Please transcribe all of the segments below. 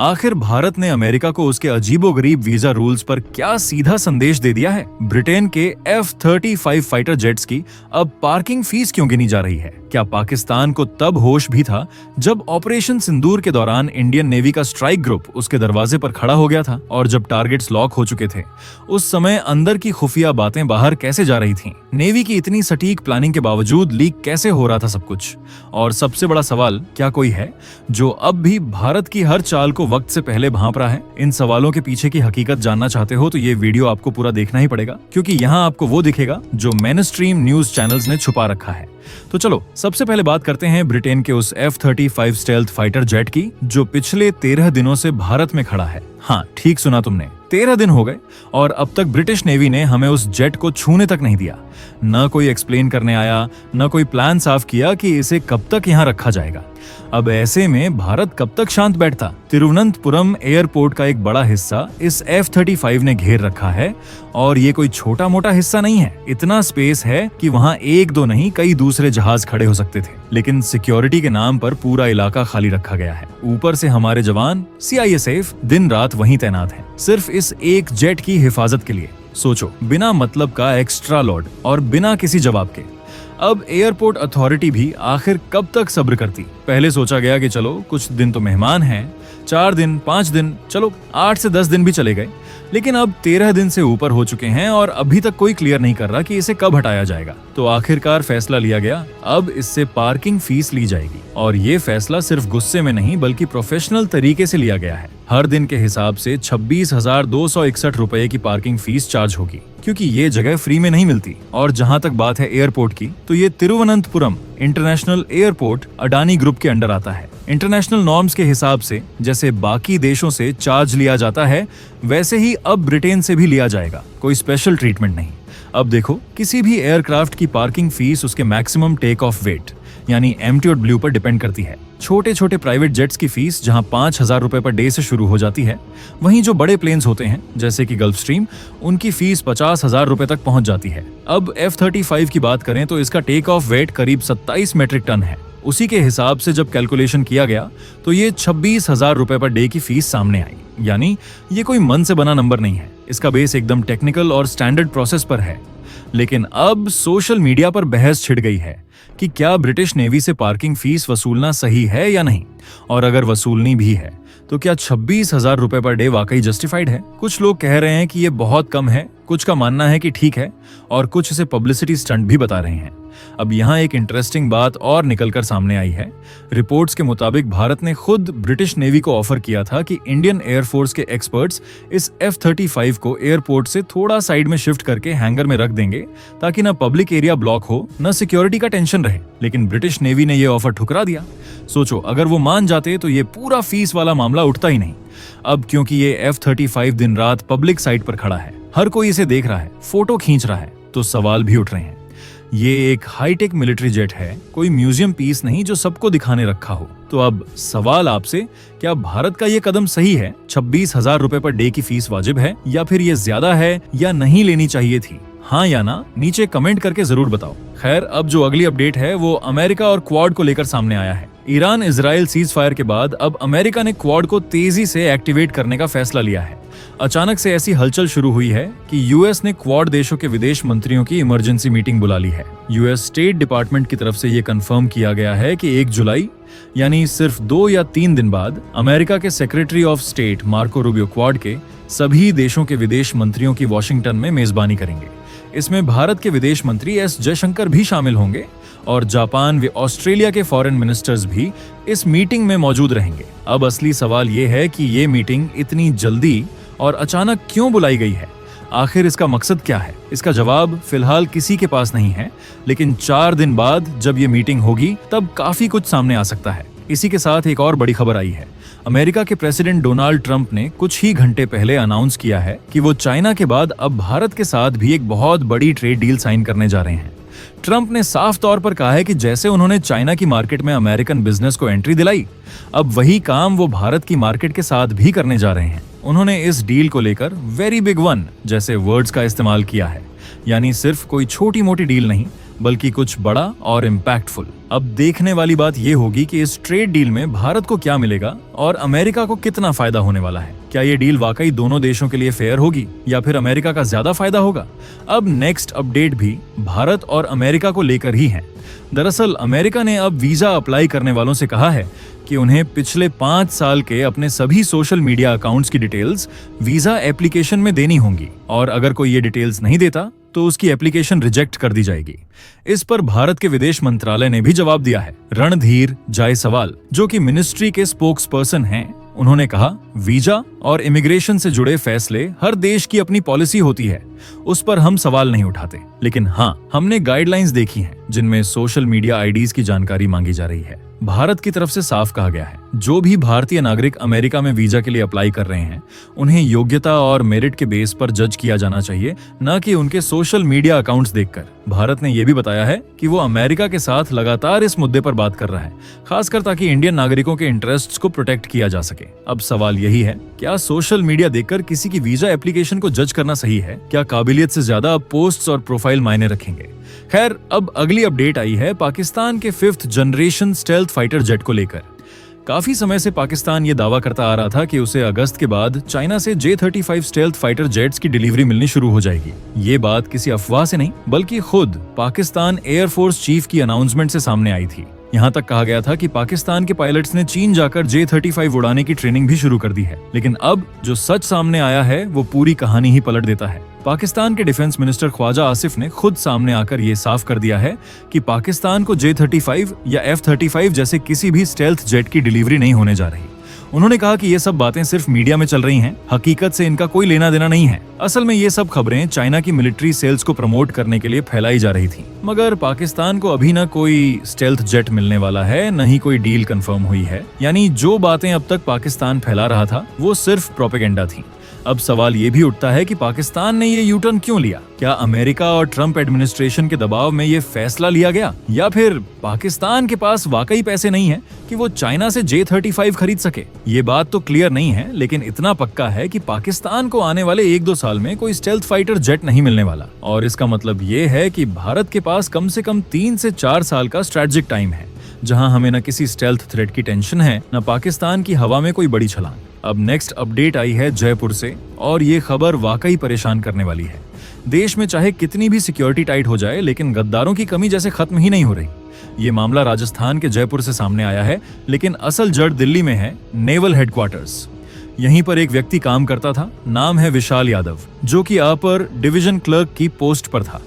आखिर भारत ने अमेरिका को उसके अजीबोगरीब वीजा रूल्स पर क्या सीधा संदेश दे दिया है? ब्रिटेन के F-35 फाइटर जेट्स की अब पार्किंग फीस क्यों गिनी जा रही है? क्या पाकिस्तान को तब होश भी था जब ऑपरेशन सिंदूर के दौरान इंडियन नेवी का स्ट्राइक ग्रुप उसके दरवाजे पर खड़ा हो गया था और जब टारगेट्स लॉक हो चुके थे उस समय अंदर की खुफिया बातें बाहर कैसे जा रही थीं? नेवी की इतनी सटीक प्लानिंग के बावजूद लीक कैसे हो रहा था सब कुछ? और सबसे बड़ा सवाल, क्या कोई है जो अब भी भारत की हर चाल को वक्त से पहले भांप रहा है? इन सवालों के पीछे की हकीकत जानना चाहते हो तो ये वीडियो आपको पूरा देखना ही पड़ेगा, क्योंकि यहाँ आपको वो दिखेगा जो मेनस्ट्रीम न्यूज चैनल्स ने छुपा रखा है। तो चलो सबसे पहले बात करते हैं ब्रिटेन के उस F-35 स्टेल्थ फाइटर जेट की जो पिछले 13 दिनों से भारत में खड़ा है। हाँ, ठीक सुना तुमने, 13 दिन हो गए और अब तक ब्रिटिश नेवी ने हमें उस जेट को छूने तक नहीं दिया। न कोई एक्सप्लेन करने आया, न कोई प्लान साफ किया कि इसे कब तक यहाँ रखा जाएगा। अब ऐसे में भारत कब तक शांत बैठता? तिरुवनंतपुरम एयरपोर्ट का एक बड़ा हिस्सा इस F-35 ने घेर रखा है और ये कोई छोटा मोटा हिस्सा नहीं है। इतना स्पेस है कि वहाँ एक दो नहीं कई दूसरे जहाज खड़े हो सकते थे, लेकिन सिक्योरिटी के नाम पर पूरा इलाका खाली रखा गया है। ऊपर से हमारे जवान CISF दिन रात वहीं तैनात हैं, सिर्फ इस एक जेट की हिफाजत के लिए। सोचो, बिना मतलब का एक्स्ट्रा लोड और बिना किसी जवाब के। अब एयरपोर्ट अथॉरिटी भी आखिर कब तक सब्र करती? पहले सोचा गया कि चलो कुछ दिन तो मेहमान हैं, 4 दिन 5 दिन, चलो 8 से 10 दिन भी चले गए, लेकिन अब 13 दिन से ऊपर हो चुके हैं और अभी तक कोई क्लियर नहीं कर रहा कि इसे कब हटाया जाएगा। तो आखिरकार फैसला लिया गया, अब इससे पार्किंग फीस ली जाएगी। और ये फैसला सिर्फ गुस्से में नहीं बल्कि प्रोफेशनल तरीके से लिया गया है। हर दिन के हिसाब से 26,261 रुपए की पार्किंग फीस चार्ज होगी, क्योंकि ये जगह फ्री में नहीं मिलती। और जहां तक बात है एयरपोर्ट की, तो ये Thiruvananthapuram international airport Adani group के अंडर आता है। इंटरनेशनल नॉर्म्स के हिसाब से जैसे बाकी देशों से चार्ज लिया जाता है, वैसे ही अब ब्रिटेन से भी लिया जाएगा। कोई स्पेशल ट्रीटमेंट नहीं। अब देखो, किसी भी एयरक्राफ्ट की पार्किंग फीस उसके मैक्सिमम टेक ऑफ वेट यानी MTOW पर डिपेंड करती है। छोटे छोटे प्राइवेट जेट्स की फीस जहां 5,000 रुपए पर डे से शुरू हो जाती है, वहीं जो बड़े प्लेन्स होते हैं जैसे कि गल्फ स्ट्रीम, उनकी फीस 50,000 रुपए तक पहुंच जाती है। अब F-35 की बात करें तो इसका टेक ऑफ वेट करीब 27 मेट्रिक टन है। उसी के हिसाब से जब कैलकुलेशन किया गया तो ये 26,000 रुपए पर डे की फीस सामने आई। यानी ये कोई मन से बना नंबर नहीं है, इसका बेस एकदम टेक्निकल और स्टैंडर्ड प्रोसेस पर है। लेकिन अब सोशल मीडिया पर बहस छिड़ गई है कि क्या ब्रिटिश नेवी से पार्किंग फीस वसूलना सही है या नहीं, और अगर वसूलनी भी है तो क्या 26,000 रुपए पर डे वाकई जस्टिफाइड है? कुछ लोग कह रहे हैं कि ये बहुत कम है, कुछ का मानना है कि ठीक है, और कुछ इसे पब्लिसिटी स्टंट भी बता रहे हैं। अब यहाँ एक इंटरेस्टिंग बात और निकलकर सामने आई है। रिपोर्ट्स के मुताबिक भारत ने खुद ब्रिटिश नेवी को ऑफर किया था कि इंडियन एयरफोर्स के एक्सपर्ट्स इस F-35 को एयरपोर्ट से थोड़ा साइड में शिफ्ट करके हैंगर में रख देंगे, ताकि न पब्लिक एरिया ब्लॉक हो न सिक्योरिटी का टेंशन रहे। लेकिन ब्रिटिश नेवी ने यह ऑफर ठुकरा दिया। सोचो, अगर वो मान जाते तो ये पूरा फीस वाला मामला उठता ही नहीं। अब क्योंकि ये F-35 दिन रात पब्लिक साइट पर खड़ा है, हर कोई इसे देख रहा है, फोटो खींच रहा है, तो सवाल भी उठ रहे हैं। ये एक हाईटेक मिलिट्री जेट है, कोई म्यूजियम पीस नहीं जो सबको दिखाने रखा हो। तो अब सवाल आपसे, क्या भारत का ये कदम सही है? 26,000 रुपए पर डे की फीस वाजिब है, या फिर ये ज्यादा है या नहीं लेनी चाहिए थी? हाँ या ना नीचे कमेंट करके जरूर बताओ। खैर, अब जो अगली अपडेट है वो अमेरिका और क्वाड को लेकर सामने आया है। ईरान इजराइल सीज फायर के बाद अब अमेरिका ने क्वाड को तेजी से एक्टिवेट करने का फैसला लिया है। अचानक से ऐसी हलचल शुरू हुई है कि यूएस ने क्वाड देशों के विदेश मंत्रियों की इमरजेंसी मीटिंग बुला ली है। यूएस स्टेट डिपार्टमेंट की तरफ से ये कंफर्म किया गया है कि 1 जुलाई यानी सिर्फ 2 या 3 दिन बाद अमेरिका के secretary of state Marco Rubio quad के सभी देशों के विदेश मंत्रियों की वॉशिंगटन में मेजबानी करेंगे। इसमें भारत के विदेश मंत्री S जयशंकर भी शामिल होंगे और जापान व ऑस्ट्रेलिया के फॉरेन मिनिस्टर्स भी इस मीटिंग में मौजूद रहेंगे। अब असली सवाल ये है कि ये मीटिंग इतनी जल्दी और अचानक क्यों बुलाई गई है? आखिर इसका मकसद क्या है? इसका जवाब फिलहाल किसी के पास नहीं है, लेकिन 4 दिन बाद जब ये मीटिंग होगी तब काफी कुछ सामने आ सकता है। इसी के साथ एक और बड़ी खबर आई है। अमेरिका के प्रेसिडेंट डोनाल्ड ट्रंप ने कुछ ही घंटे पहले अनाउंस किया है कि वो चाइना के बाद अब भारत के साथ भी एक बहुत बड़ी ट्रेड डील साइन करने जा रहे हैं। ट्रंप ने साफ तौर पर कहा है कि जैसे उन्होंने चाइना की मार्केट में अमेरिकन बिजनेस को एंट्री दिलाई, अब वही काम वो भारत की मार्केट के साथ भी करने जा रहे हैं। उन्होंने इस डील को लेकर वेरी बिग वन जैसे वर्ड्स का इस्तेमाल किया है, यानी सिर्फ कोई छोटी मोटी डील नहीं बल्कि कुछ बड़ा और इम्पैक्टफुल। अब देखने वाली बात यह होगी कि इस ट्रेड डील में भारत को क्या मिलेगा और अमेरिका को कितना फायदा होने वाला है। क्या ये डील वाकई दोनों देशों के लिए फेयर होगी या फिर अमेरिका का ज्यादा फायदा होगा? अब नेक्स्ट अपडेट भी भारत और अमेरिका को लेकर ही है। दरअसल अमेरिका ने अब वीजा अप्लाई करने वालों से कहा है कि उन्हें पिछले 5 साल के अपने सभी सोशल मीडिया अकाउंट्स की डिटेल्स वीजा एप्लीकेशन में देनी होंगी और अगर कोई ये डिटेल्स नहीं देता तो उसकी एप्लीकेशन रिजेक्ट कर दी जाएगी। इस पर भारत के विदेश मंत्रालय ने भी जवाब दिया है। रणधीर जायसवाल, जो कि मिनिस्ट्री के स्पोक्स पर्सन हैं, उन्होंने कहा, वीजा और इमिग्रेशन से जुड़े फैसले हर देश की अपनी पॉलिसी होती है, उस पर हम सवाल नहीं उठाते। लेकिन हाँ, हमने गाइडलाइंस देखी हैं जिनमें सोशल मीडिया आईडीज की जानकारी मांगी जा रही है। भारत की तरफ से साफ कहा गया है, जो भी भारतीय नागरिक अमेरिका में वीजा के लिए अप्लाई कर रहे हैं, उन्हें योग्यता और मेरिट के बेस पर जज किया जाना चाहिए, न कि उनके सोशल मीडिया अकाउंट्स देखकर। भारत ने यह भी बताया है कि वो अमेरिका के साथ लगातार इस मुद्दे पर बात कर रहा है, खासकर ताकि इंडियन नागरिकों के इंटरेस्ट्स को प्रोटेक्ट किया जा सके। अब सवाल यही है, क्या सोशल मीडिया देखकर किसी की वीजा एप्लीकेशन को जज करना सही है? क्या काबिलियत से ज्यादा अब पोस्ट्स और प्रोफाइल मायने रखेंगे? खैर, अब अगली अपडेट आई है पाकिस्तान के 5th generation stealth fighter jet को लेकर। काफी समय से पाकिस्तान ये दावा करता आ रहा था कि उसे अगस्त के बाद चाइना से J-35 स्टेल्थ फाइटर जेट्स की डिलीवरी मिलनी शुरू हो जाएगी। ये बात किसी अफवाह से नहीं, बल्कि खुद पाकिस्तान एयरफोर्स चीफ की अनाउंसमेंट से सामने आई थी। यहाँ तक कहा गया था कि पाकिस्तान के पायलट्स ने चीन जाकर J-35 उड़ाने की ट्रेनिंग भी शुरू कर दी है। लेकिन अब जो सच सामने आया है वो पूरी कहानी ही पलट देता है। पाकिस्तान के डिफेंस मिनिस्टर ख्वाजा आसिफ ने खुद सामने आकर ये साफ कर दिया है कि पाकिस्तान को J-35 या F-35 जैसे किसी भी स्टेल्थ जेट की डिलीवरी नहीं होने जा रही। उन्होंने कहा कि ये सब बातें सिर्फ मीडिया में चल रही हैं, हकीकत से इनका कोई लेना देना नहीं है। असल में ये सब खबरें चाइना की मिलिट्री सेल्स को प्रमोट करने के लिए फैलाई जा रही थी। मगर पाकिस्तान को अभी न कोई स्टेल्थ जेट मिलने वाला है, न ही कोई डील कंफर्म हुई है। यानी जो बातें अब तक पाकिस्तान फैला रहा था वो सिर्फ प्रोपेगेंडा थी। अब सवाल ये भी उठता है कि पाकिस्तान ने ये यूटर्न क्यों लिया? क्या अमेरिका और ट्रंप एडमिनिस्ट्रेशन के दबाव में ये फैसला लिया गया, या फिर पाकिस्तान के पास वाकई पैसे नहीं है कि वो चाइना से J-35 खरीद सके? ये बात तो क्लियर नहीं है, लेकिन इतना पक्का है कि पाकिस्तान को आने वाले 1-2 साल में कोई स्टेल्थ फाइटर जेट नहीं मिलने वाला। और इसका मतलब ये है कि भारत के पास कम से कम 3 से 4 साल का स्ट्रेटेजिक टाइम है, जहां हमें न किसी स्टेल्थ थ्रेट की टेंशन है, न पाकिस्तान की हवा में कोई बड़ी छलांग। अब नेक्स्ट अपडेट आई है जयपुर से, और ये खबर वाकई परेशान करने वाली है। देश में चाहे कितनी भी सिक्योरिटी टाइट हो जाए, लेकिन गद्दारों की कमी जैसे खत्म ही नहीं हो रही। ये मामला राजस्थान के जयपुर से सामने आया है, लेकिन असल जड़ दिल्ली में है, नेवल हेडक्वार्टर्स। यहीं पर एक व्यक्ति काम करता था, नाम है विशाल यादव, जो कि अपर डिवीजन क्लर्क की पोस्ट पर था।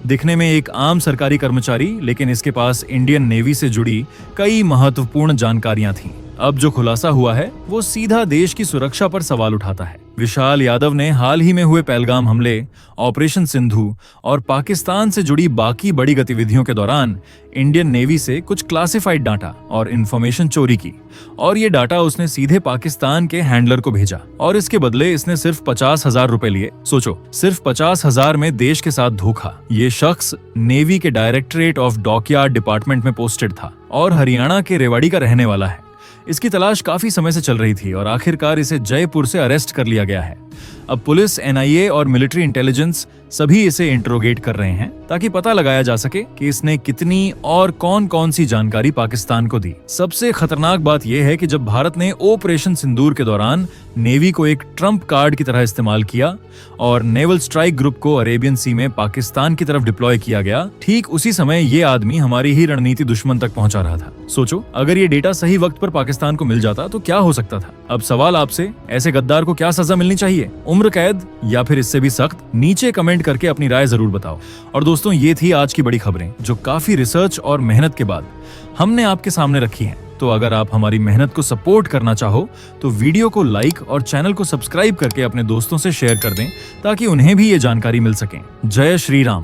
दिखने में एक आम सरकारी कर्मचारी, लेकिन इसके पास इंडियन नेवी से जुड़ी कई महत्वपूर्ण जानकारियां थीं। अब जो खुलासा हुआ है वो सीधा देश की सुरक्षा पर सवाल उठाता है। विशाल यादव ने हाल ही में हुए पहलगाम हमले, ऑपरेशन सिंधु और पाकिस्तान से जुड़ी बाकी बड़ी गतिविधियों के दौरान इंडियन नेवी से कुछ क्लासिफाइड डाटा और इंफॉर्मेशन चोरी की, और ये डाटा उसने सीधे पाकिस्तान के हैंडलर को भेजा, और इसके बदले इसने सिर्फ 50,000 रुपए लिए। सोचो, सिर्फ 50,000 में देश के साथ धोखा। ये शख्स नेवी के डायरेक्टरेट ऑफ डॉकयार्ड डिपार्टमेंट में पोस्टेड था और हरियाणा के रेवाड़ी का रहने वाला है। इसकी तलाश काफी समय से चल रही थी और आखिरकार इसे जयपुर से अरेस्ट कर लिया गया है। अब पुलिस, NIA और मिलिट्री इंटेलिजेंस सभी इसे इंट्रोगेट कर रहे हैं ताकि पता लगाया जा सके कि इसने कितनी और कौन-कौन सी जानकारी पाकिस्तान को दी। सबसे खतरनाक बात यह है कि जब भारत ने ऑपरेशन सिंदूर के दौरान नेवी को एक ट्रम्प कार्ड की तरह इस्तेमाल किया और नेवल स्ट्राइक ग्रुप को अरेबियन सी में पाकिस्तान की तरफ डिप्लॉय किया गया, ठीक उसी समय ये आदमी हमारी ही रणनीति दुश्मन तक पहुंचा रहा था। सोचो, अगर ये डेटा सही वक्त पर पाकिस्तान को मिल जाता तो क्या हो सकता था? अब सवाल आपसे, ऐसे गद्दार को क्या सजा मिलनी चाहिए? उम्र कैद या फिर इससे भी सख्त? नीचे कमेंट करके अपनी राय जरूर बताओ। और दोस्तों, ये थी आज की बड़ी खबरें जो काफी रिसर्च और मेहनत के बाद हमने आपके सामने रखी हैं। तो अगर आप हमारी मेहनत को सपोर्ट करना चाहो तो वीडियो को लाइक और चैनल को सब्सक्राइब करके अपने दोस्तों से शेयर कर दें ताकि उन्हें भी ये जानकारी मिल सके। जय श्री राम।